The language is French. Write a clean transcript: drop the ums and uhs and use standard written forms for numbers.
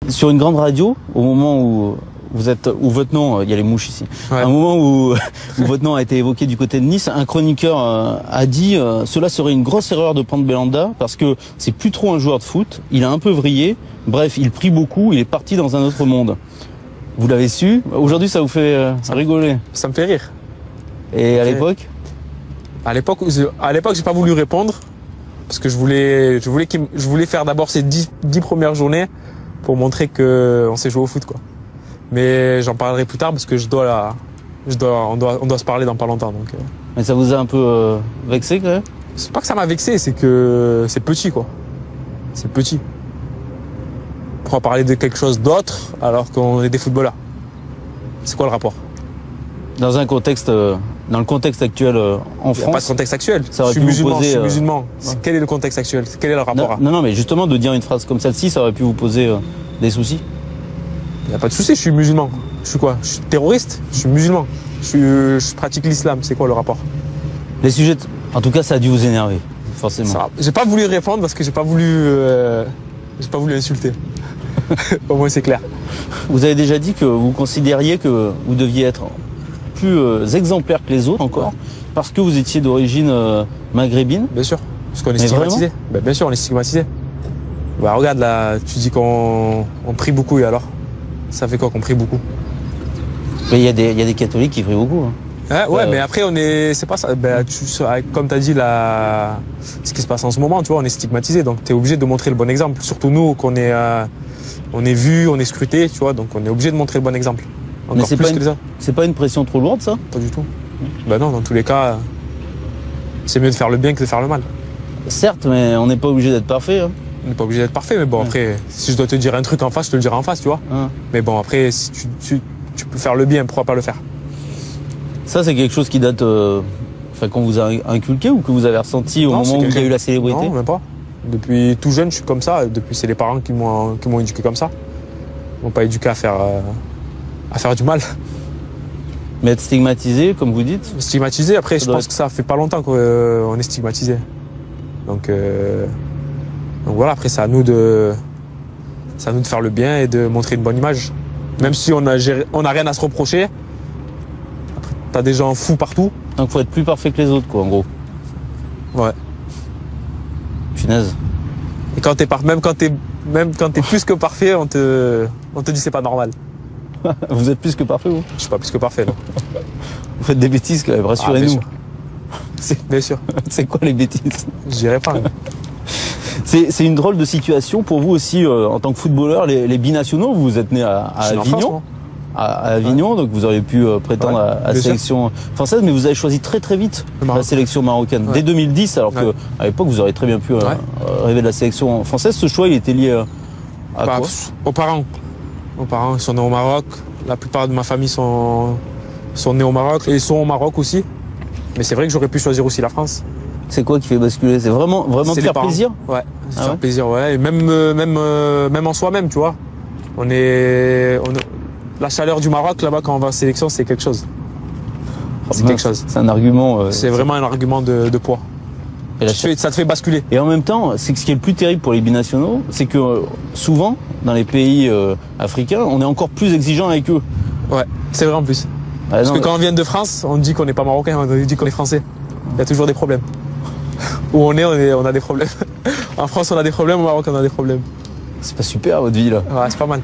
Sur une grande radio, au moment où vous êtes, où votre nom, il y a les mouches ici, ouais. À un moment où votre nom a été évoqué du côté de Nice, un chroniqueur a dit cela serait une grosse erreur de prendre Belhanda parce que c'est plus trop un joueur de foot, il a un peu vrillé, bref, il prie beaucoup, il est parti dans un autre monde. Vous l'avez su, aujourd'hui ça vous fait rigoler. Ça me fait rire. Et à l'époque? À l'époque, j'ai pas voulu répondre parce que je voulais faire d'abord ces 10 premières journées pour montrer que on sait jouer au foot, quoi. Mais j'en parlerai plus tard parce que on doit se parler dans pas longtemps, donc. Mais ça vous a un peu vexé quand même? C'est pas que ça m'a vexé, c'est que c'est petit, quoi. C'est petit. Pourquoi parler de quelque chose d'autre alors qu'on est des footballeurs? C'est quoi le rapport? Dans un contexte, dans le contexte actuel en France. Il n'y a pas de contexte actuel. Ça aurait je suis pu vous musulman, poser, je suis musulman. Ouais. Quel est le contexte actuel? Quel est le rapport? Non, mais justement de dire une phrase comme celle-ci, ça aurait pu vous poser des soucis. Il n'y a pas de souci, je suis musulman. Je suis quoi? Je suis terroriste? Je suis musulman. Je pratique l'islam. C'est quoi le rapport? Les sujets, en tout cas, ça a dû vous énerver, forcément. J'ai pas voulu répondre parce que j'ai pas voulu insulter. Au moins c'est clair. Vous avez déjà dit que vous considériez que vous deviez être plus exemplaire que les autres encore, parce que vous étiez d'origine maghrébine. Bien sûr, parce qu'on est Mais stigmatisé. Ben, bien sûr, on est stigmatisé. Bah regarde là, tu dis qu'on prie beaucoup et alors? Ça fait quoi qu'on prie beaucoup? Mais il y a des catholiques qui prient beaucoup. Hein. Ouais, mais après c'est pas ça. Ben, comme tu as dit là, ce qui se passe en ce moment, tu vois, on est stigmatisé, donc tu es obligé de montrer le bon exemple. Surtout nous, qu'on est, on est vu, on est scruté, tu vois, donc on est obligé de montrer le bon exemple. Encore mais c'est pas une pression trop lourde, ça? Pas du tout. Ben non, dans tous les cas, c'est mieux de faire le bien que de faire le mal. Certes, mais on n'est pas obligé d'être parfait. Hein. On n'est pas obligé d'être parfait, mais bon, après, si je dois te dire un truc en face, je te le dirai en face, tu vois. Mais bon, après, si tu peux faire le bien, pourquoi pas le faire? Ça, c'est quelque chose qui date, qu'on vous a inculqué ou que vous avez ressenti au moment où vous avez eu la célébrité? Non, même pas. Depuis tout jeune, je suis comme ça. Depuis, c'est les parents qui m'ont éduqué comme ça. Ils m'ont pas éduqué à faire du mal. Mais être stigmatisé, comme vous dites? Stigmatisé, après, je pense que ça fait pas longtemps qu'on est stigmatisé. Donc voilà, après, c'est à nous de faire le bien et de montrer une bonne image. Même si on a rien à se reprocher. Après, t'as des gens fous partout. Donc faut être plus parfait que les autres, quoi, en gros. Ouais. Punaise. Et même quand t'es plus que parfait, on te dit c'est pas normal. Vous êtes plus que parfait, vous? Je suis pas plus que parfait, non. Vous faites des bêtises quand même, rassurez-nous. Bien sûr. C'est quoi les bêtises? Je dirais pas. C'est une drôle de situation pour vous aussi en tant que footballeur, les binationaux. Vous êtes né à Avignon. À Avignon, donc vous auriez pu prétendre à la sélection française, mais vous avez choisi très très vite la sélection marocaine, dès 2010, alors que à l'époque vous auriez très bien pu rêver de la sélection française. Ce choix, il était lié à quoi? Aux parents. Aux parents, ils sont nés au Maroc. La plupart de ma famille sont nés au Maroc et ils sont au Maroc aussi. Mais c'est vrai que j'aurais pu choisir aussi la France. C'est quoi qui fait basculer? C'est vraiment de faire plaisir? Ouais, faire plaisir, ouais. Et même en soi-même, tu vois. La chaleur du Maroc, là-bas, quand on va en sélection, c'est quelque chose. C'est quelque chose. C'est un argument. C'est vraiment un argument de poids. Et ça te fait basculer. Et en même temps, ce qui est le plus terrible pour les binationaux, c'est que souvent, dans les pays africains, on est encore plus exigeant avec eux. Ouais, c'est vrai en plus. Parce que quand on vient de France, on dit qu'on n'est pas marocain, on dit qu'on est français. Il y a toujours des problèmes. Où on a des problèmes. En France, on a des problèmes, au Maroc, on a des problèmes. C'est pas super votre vie là. Ouais, c'est pas mal.